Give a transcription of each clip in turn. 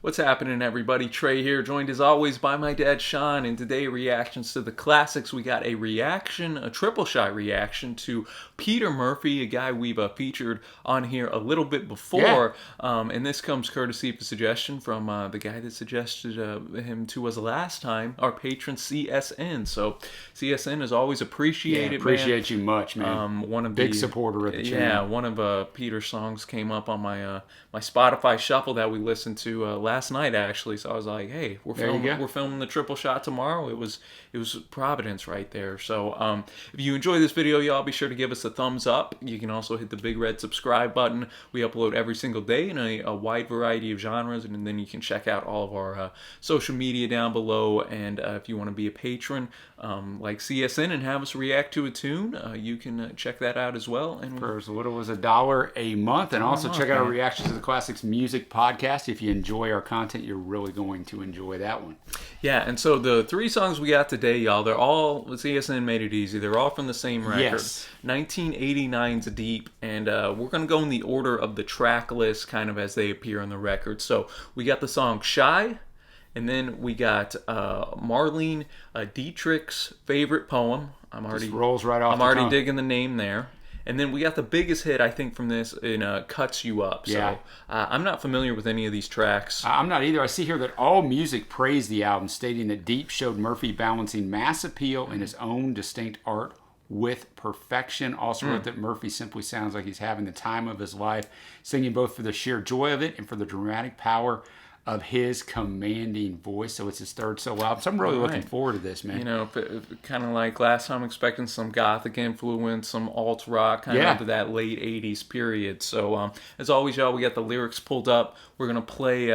What's happening, everybody? Trey here, joined as always by my dad Sean, and today reactions to the classics. We got a triple shot reaction to Peter Murphy, a guy we've featured on here a little bit before, and this comes courtesy of a suggestion from the guy that suggested him to us last time, our patron CSN. So CSN is always appreciated. Yeah, appreciate you much, man. Big supporter of the channel. Yeah, one of Peter's songs came up on my my Spotify shuffle that we listened to last night, actually. So I was like, hey, we're filming the triple shot tomorrow. It was Providence right there. So if you enjoy this video, y'all be sure to give us a thumbs up. You can also hit the big red subscribe button. We upload every single day in a wide variety of genres, and then you can check out all of our social media down below. And if you want to be a patron like CSN and have us react to a tune, you can check that out as well. And for as little as $1 a month, and also check out our reactions to the Classics Music podcast. If you enjoy our content, you're really going to enjoy that one. Yeah, and so the three songs we got today, y'all, they're all, CSN made it easy. They're all from the same record. Yes. 1989's Deep, and we're going to go in the order of the track list kind of as they appear on the record. So we got the song Shy, and then we got Marlene, Dietrich's favorite poem. Just rolls right off I'm the already tongue. digging the name there. And then we got the biggest hit, I think, from this in Cuts You Up. So Yeah. I'm not familiar with any of these tracks. I'm not either. I see here that All Music praised the album, stating that Deep showed Murphy balancing mass appeal and his own distinct art with perfection. Also wrote that Murphy simply sounds like he's having the time of his life, singing both for the sheer joy of it and for the dramatic power of his commanding voice. So it's his third solo album. So I'm really looking forward to this, man. You know, kind of like last time, expecting some gothic influence, some alt rock, kind of into that late 80s period. So as always, y'all, we got the lyrics pulled up. We're going to play,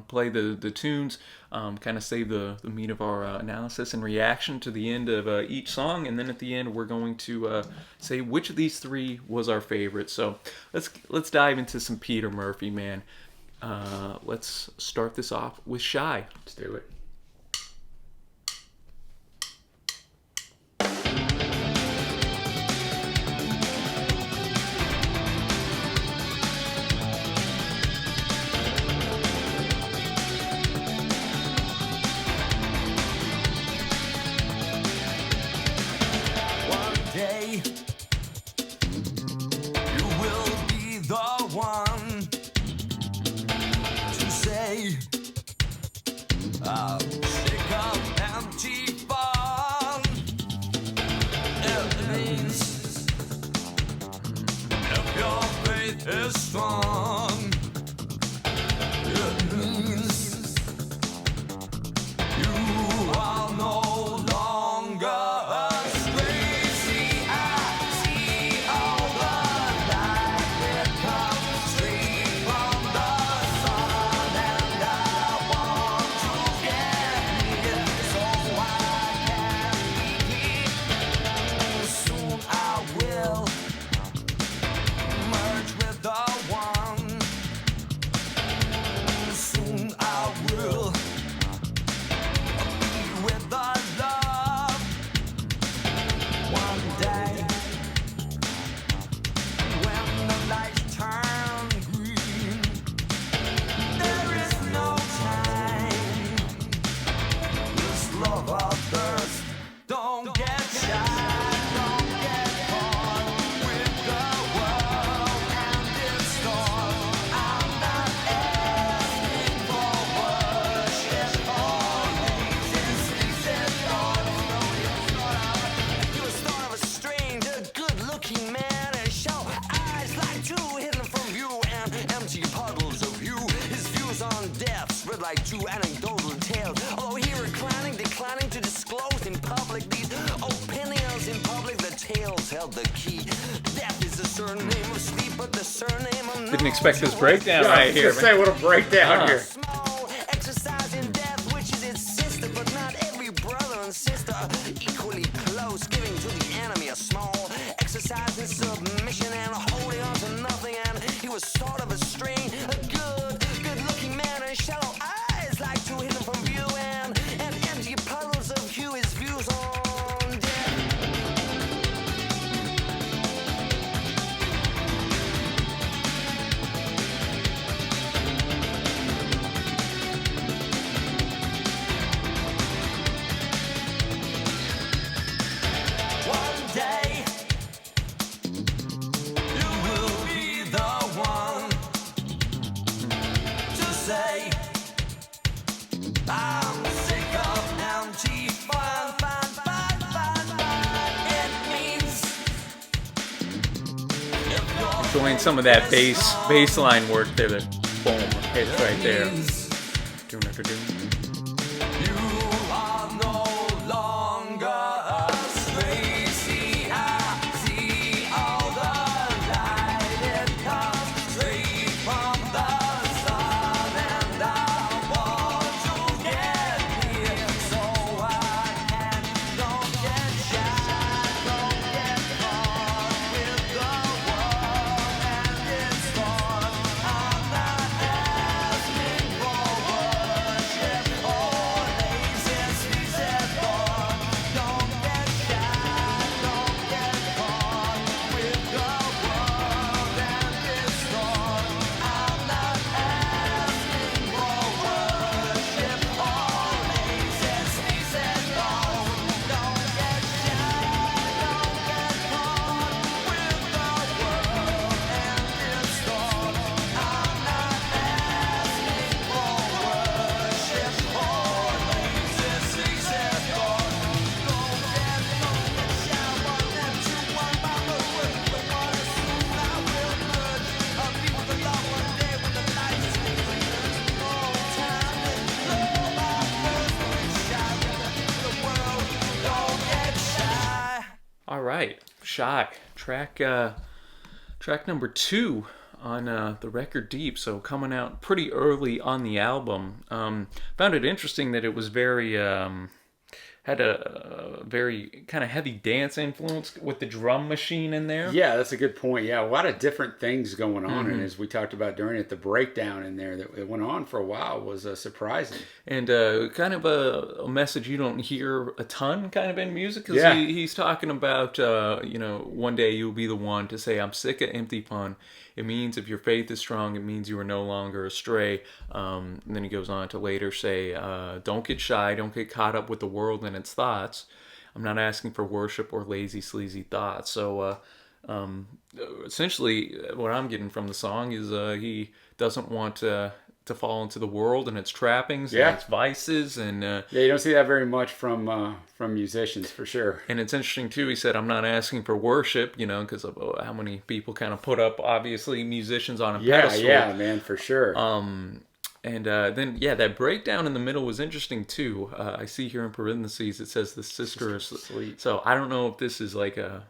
play the tunes, kind of save the meat of our analysis and reaction to the end of each song. And then at the end, we're going to say which of these three was our favorite. So let's dive into some Peter Murphy, man. Let's start this off with Shy. Let's do it. One day you will be the one to say I'm sick of empty fun. It means if your faith is strong, it means you are no longer astray. See, I see all the light that comes straight from the sun, and I want to get near so I can be. Soon I will merge with the one. Soon I will be with the love. One day, when the lights turn green, there is no time. This love of thirst, don't get shy, don't get caught with the world and its storm. I'm not asking for worship or reasons thoughts. You were sort of a strange, good-looking man, and shallow eyes like two hidden from view, and empty puddles of you. His views on death spread like two anecdotal tales. Although he declining to disclose in public these opinions in public, the tales held the key. Death is the surname of sleep, but the surname of no. Didn't expect this breakdown Yeah, right here. Just say what a breakdown here. Small exercise in death, which is its sister, but not every brother and sister are equally close. Giving to the enemy a small exercise in submission and holding on to nothing. And he was sort of a strange, good-looking man, and shallow eyes like two hidden from view, and empty puddles of hue. His views on death. say I'm sick of empty fun. It means if you're Enjoying some of that bass line work there. That boom hits right there. you are no longer a stray. See, I see all the light. It comes straight from the sun, and I want to get here so I can. Don't get shy, don't get caught with the world and its thought. I'm not asking for worship or lazy sleazy thought. Don't get shy, don't get caught with the world and its thought. I'm not asking for worship or lazy sleazy thought. Don't get shy, don't get caught with the world and its thought. I'm not asking for worship or lazy sleazy thought. Don't get shy, one and two, one by one with the water. Soon I will merge. I'll be with the love one day when the light is twinkling. No time to blow my first shot with the world. Don't get shy. All right, Shy. Track number 2 on the record Deep, so coming out pretty early on the album. Found it interesting that it was very had a very kind of heavy dance influence with the drum machine in there. Yeah, that's a good point. Yeah, a lot of different things going on, and as we talked about during it, the breakdown in there that went on for a while was surprising. And kind of a message you don't hear a ton kind of in music, because Yeah. he's talking about, one day you'll be the one to say, I'm sick of empty fun. It means if your faith is strong, it means you are no longer astray. And then he goes on to later say, don't get shy, don't get caught up with the world and its thoughts. I'm not asking for worship or lazy, sleazy thoughts. So essentially what I'm getting from the song is he doesn't want to fall into the world and its trappings and its vices. And Yeah, you don't see that very much from musicians, for sure. and it's interesting too, he said, I'm not asking for worship, because of how many people kind of put up, obviously, musicians on a pedestal. Yeah, man, for sure. And then, that breakdown in the middle was interesting too. I see here in parentheses, it says the sister is asleep. So I don't know if this is like a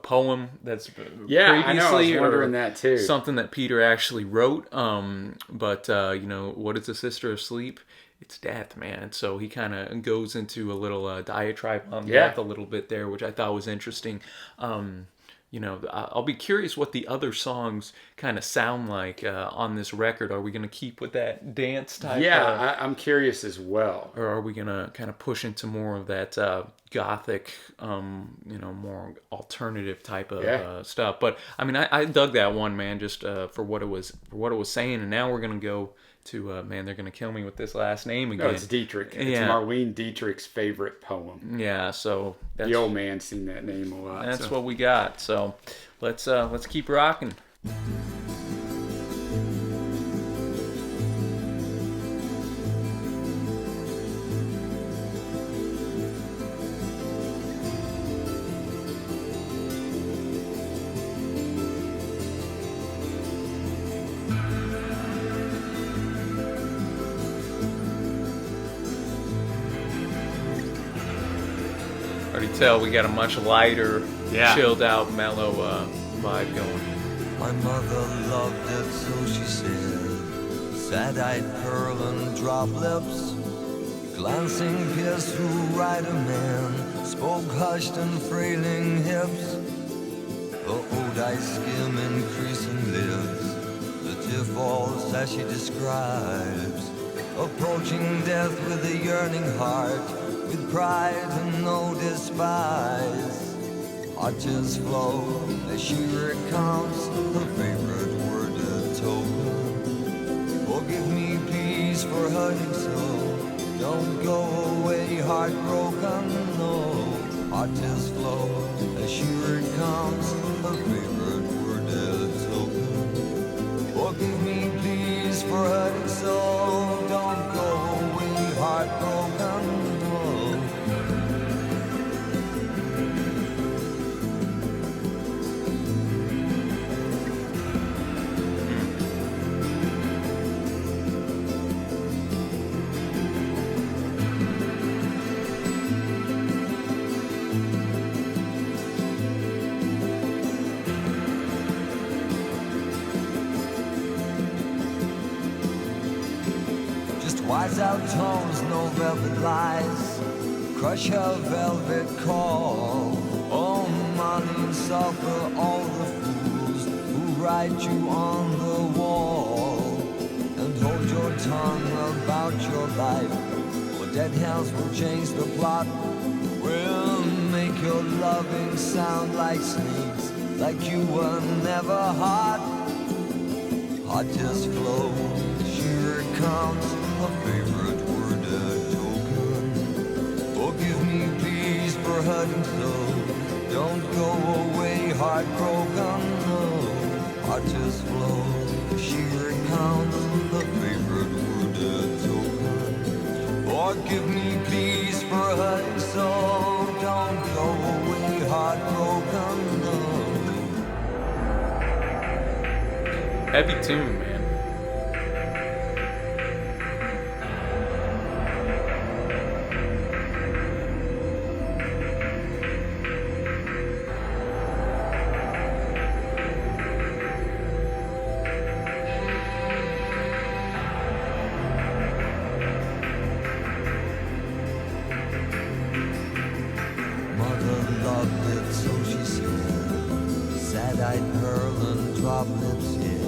poem that's previously, I know, I was wondering or that too. something that Peter actually wrote. But what is a sister asleep? It's death, man. So he kind of goes into a little diatribe on death a little bit there, which I thought was interesting. I'll be curious what the other songs kind of sound like on this record. Are we going to keep with that dance type? Yeah, I'm curious as well. Or are we going to kind of push into more of that gothic, more alternative type of stuff? But I mean, I dug that one, man, just for what it was saying. And now we're going to go to man, they're going to kill me with this last name again. No, it's Dietrich. It's Marlene Dietrich's favorite poem. Yeah, so the old man's seen that name a lot. That's what we got. So let's keep rocking. Already tell we got a much lighter, chilled out, mellow vibe going. My mother loved it, so she said. Sad-eyed pearl and drop lips, glancing pierced through rider man, spoke hushed and frailing hips. The old ice skim increasing lips, the tear falls as she describes, approaching death with a yearning heart, with pride and no despise. Heart tears flow as she recounts her favorite word, a token. Forgive me, please, for hurting so. Don't go away heartbroken, no. Heart tears flow as she recounts her favorite word, a token. Forgive me, please, for hurting so. Wise out tones, no velvet lies, crush her velvet call. Oh, Marlene, suffer all the fools who write you on the wall. And hold your tongue about your life, or dead hands will change the plot. We'll make your loving sound like sneaks, like you were never hot. Hot just flow, here it comes, a favorite word, a token. Forgive me, please, for hurting so. Don't go away heartbroken, no. Hot just flow, here it comes, a favorite word, a token. Forgive me, please, for hurting so. Don't go away heartbroken, no. Heavy tune, man. Mother loved it, so she said. Sad-eyed pearl and droplets, yeah.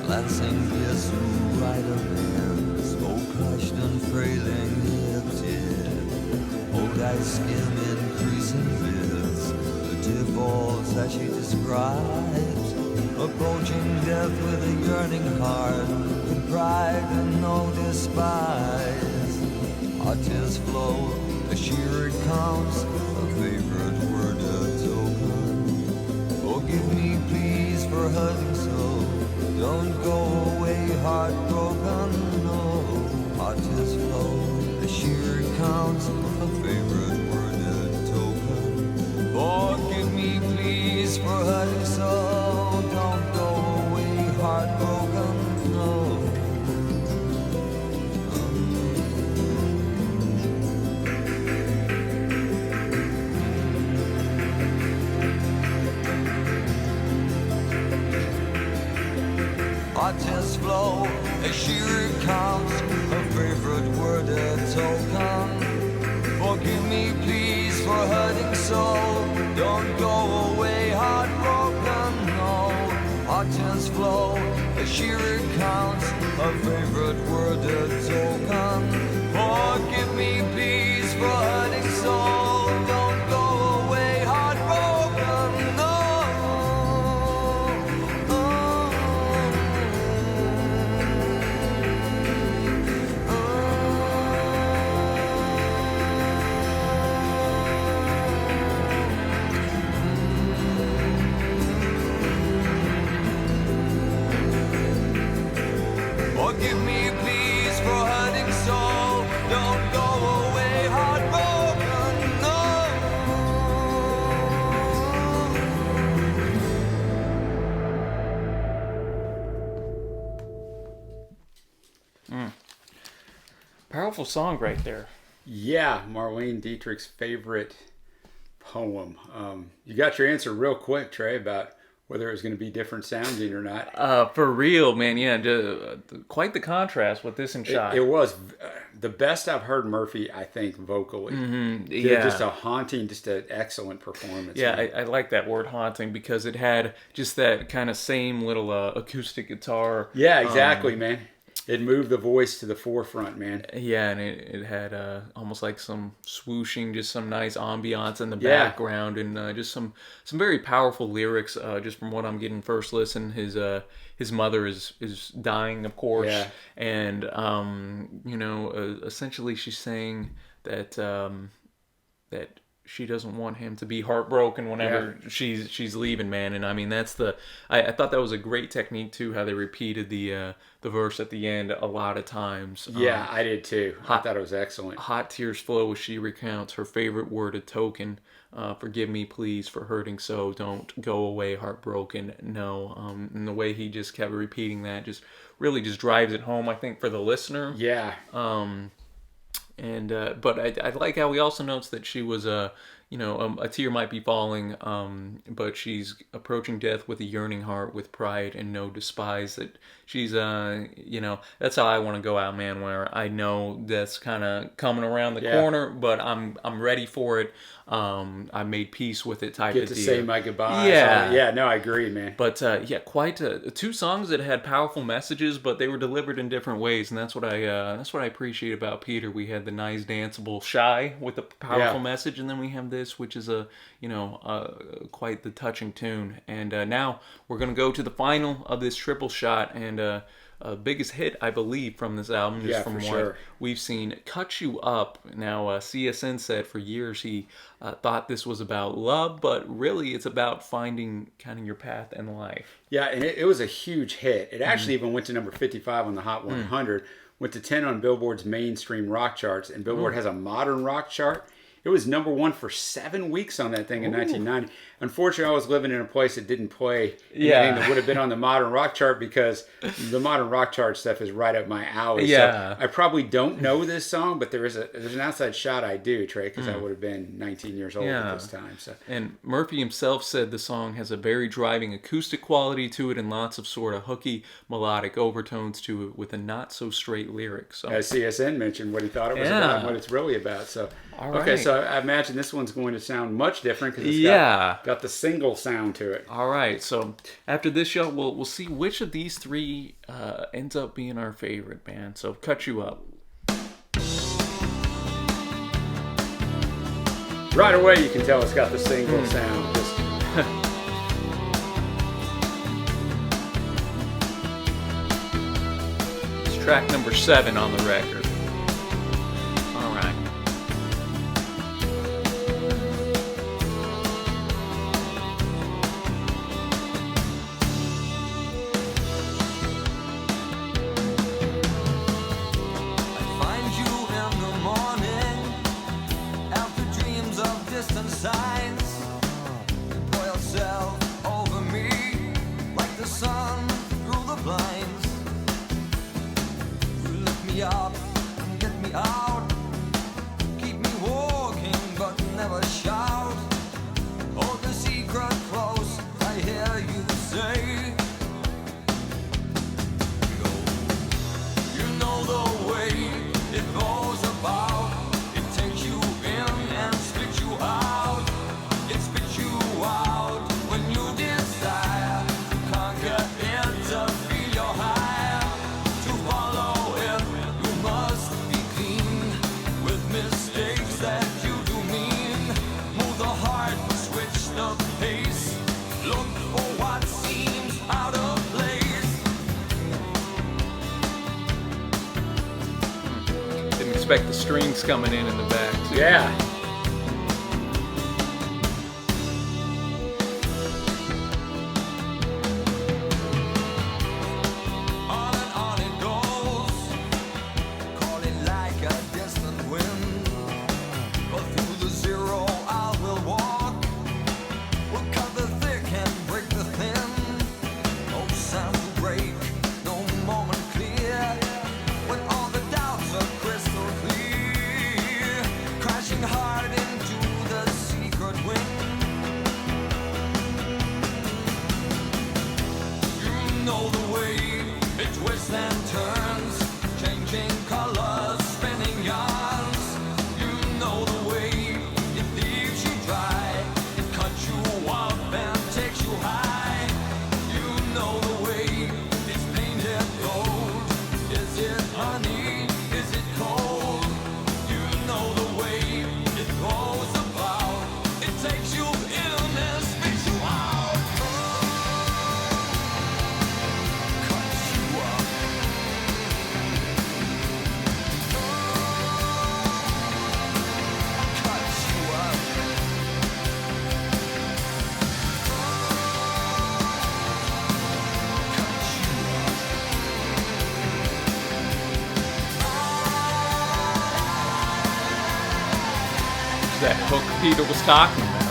Glancing kiss through right of hand. Smoke crushed and frailing hips, yeah. Old eyes skim increasing bits. The divorce that she describes. Approaching death with a yearning heart. With pride and no despise. Hot tears flow, a sheer it comes. A favorite word, a token. Forgive me, please, for hurting so. Don't go away heartbroken, no. Hot tears flow, a sheer it counts. A favorite word, a token. Forgive me, please, for hurting so. Don't go away heartbroken, no. Hot tears flow, a sheer counts, her favorite word, a token. Forgive me, please, for hurting so. Don't go away heartbroken, no. Hot tears flow, a sheer counts, her favorite word, a token. Forgive me, please, for hurting so. Don't go away heartbroken, no. Forgive me, please, for hurting so. Don't go away heartbroken, no. Powerful song right there. Yeah, Marlene Dietrich's favorite poem. You got your answer real quick, Trey, about whether it was going to be different sounding or not. For real, man. Yeah, quite the contrast with this and Shy. It was the best I've heard Murphy, I think, vocally. Yeah. Just a haunting, just an excellent performance. Yeah, I like that word haunting because it had just that kind of same little acoustic guitar. Yeah, exactly, man. It moved the voice to the forefront, man. Yeah, and it had almost like some swooshing, just some nice ambiance in the background, and just some very powerful lyrics. Just from what I'm getting first listen, his mother is dying, of course, and essentially she's saying that that she doesn't want him to be heartbroken whenever she's leaving, man. And I mean, that's I thought that was a great technique too, how they repeated the verse at the end a lot of times. Yeah, I did too. I thought it was excellent. Hot tears flow as she recounts her favorite word, a token. Forgive me, please, for hurting so. Don't go away heartbroken, no. And the way he just kept repeating that just really just drives it home, I think, for the listener. Yeah. But I like how he also notes that she was a tear might be falling, but she's approaching death with a yearning heart, with pride and no despise. That she's, that's how I want to go out, man. Where I know death's kind of coming around the corner, but I'm ready for it. I made peace with it, type of deal. Get to say my goodbyes. Yeah, no, I agree, man. But quite two songs that had powerful messages, but they were delivered in different ways, and that's what I appreciate about Peter. We had the nice, danceable "Shy" with a powerful message, and then we have this, which is quite the touching tune. And now we're gonna go to the final of this triple shot, and biggest hit, I believe, from this album, just from what we've seen, "Cut You Up." Now, CSN said for years he thought this was about love, but really it's about finding kind of your path in life. Yeah, and it was a huge hit. It actually even went to number 55 on the Hot 100, went to 10 on Billboard's mainstream rock charts, and Billboard has a modern rock chart. It was number 1 for 7 weeks on that thing in 1990. Unfortunately, I was living in a place that didn't play anything that would have been on the modern rock chart, because the modern rock chart stuff is right up my alley. Yeah. So I probably don't know this song, but there's an outside shot I do, Trey, because I would have been 19 years old at this time. So. And Murphy himself said the song has a very driving acoustic quality to it and lots of sort of hooky melodic overtones to it with a not so straight lyric. So. As CSN mentioned what he thought it was about and what it's really about. So. Okay, so I imagine this one's going to sound much different because it's got the single sound to it. All right, so after this show, we'll see which of these three ends up being our favorite band. So, "Cut You Up." Right away, you can tell it's got the single sound. It's track number 7 on the record. Expect the strings coming in the back too. Yeah. That hook Peter was talking about.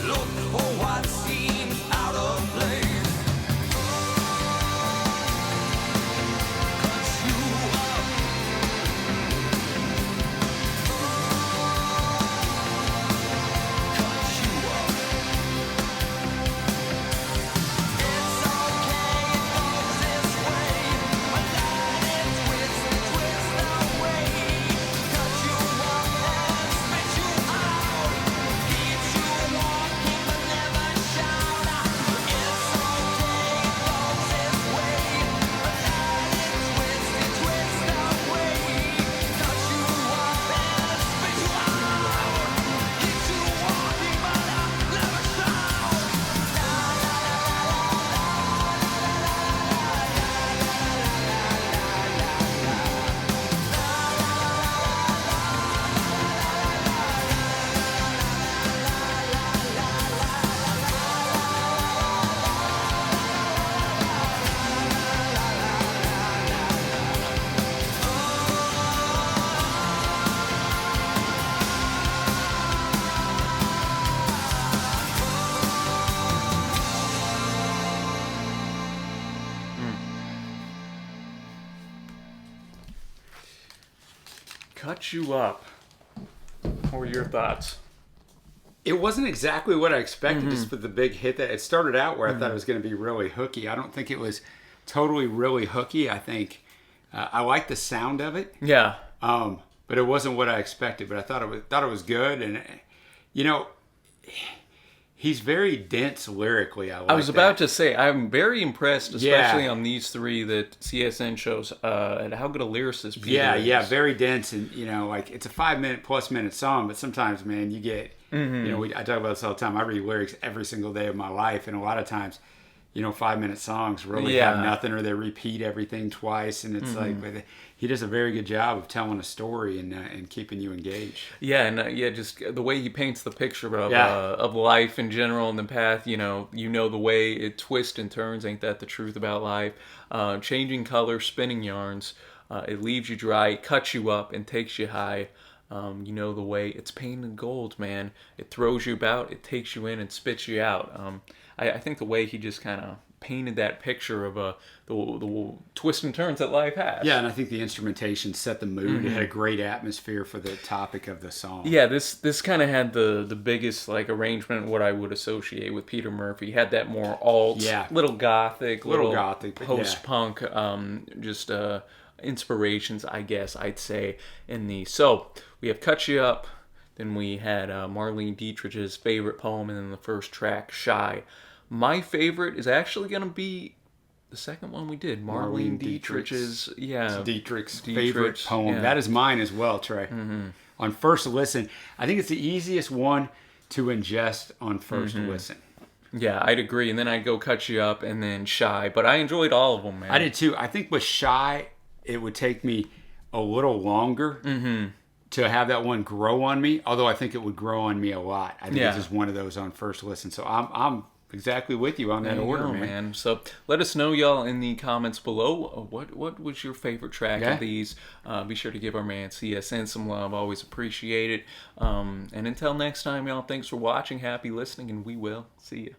Look for what seems out of place. Cut you up. Cut you up. It's okay, it goes this way. But let it twist away. Cut you up and spit you out. Keeps you walking but never shout. It's okay, it goes this way. But let it twist away. Cut you up and spit you out. Keeps you walking but never shout. Cut You Up. What were your thoughts? It wasn't exactly what I expected just for the big hit that it started out where I thought it was going to be really hooky. I don't think it was totally really hooky. I think I like the sound of it. Yeah. But it wasn't what I expected, but I thought it was good. And you know, he's very dense lyrically. I was about to say, I'm very impressed, especially on these three that CSN shows, at how good a lyricist Peter is. Yeah, very dense. And, you know, like, it's a 5-minute song, but sometimes, man, you get, you know, I talk about this all the time. I read lyrics every single day of my life, and a lot of times, you know, 5-minute songs really have nothing, or they repeat everything twice, and it's like, but he does a very good job of telling a story and keeping you engaged. Yeah, and just the way he paints the picture of life in general and the path, you know the way it twists and turns, ain't that the truth about life? Changing color, spinning yarns, it leaves you dry, cuts you up, and takes you high. You know the way it's painted gold, man. It throws you about, it takes you in and spits you out. I think the way he just kind of painted that picture of the twists and turns that life has. Yeah, and I think the instrumentation set the mood. It had a great atmosphere for the topic of the song. Yeah, this kind of had the biggest like arrangement what I would associate with Peter Murphy. He had that more alt, little gothic, post-punk, just inspirations, I guess I'd say, in these. So we have Cut You Up, then we had Marlene Dietrich's favorite poem, and then the first track, Shy. My favorite is actually going to be the second one we did, Marlene Dietrich's. Dietrich's favorite poem. Yeah. That is mine as well, Trey. On first listen, I think it's the easiest one to ingest on first listen. Yeah, I'd agree. And then I'd go Cut You Up and then Shy. But I enjoyed all of them, man. I did too. I think with Shy, it would take me a little longer to have that one grow on me. Although I think it would grow on me a lot. I think it's just one of those on first listen. So I'm exactly with you on that order, man. So let us know, y'all, in the comments below. What was your favorite track of these? Be sure to give our man CSN some love. Always appreciate it. And until next time, y'all, thanks for watching. Happy listening, and we will see you.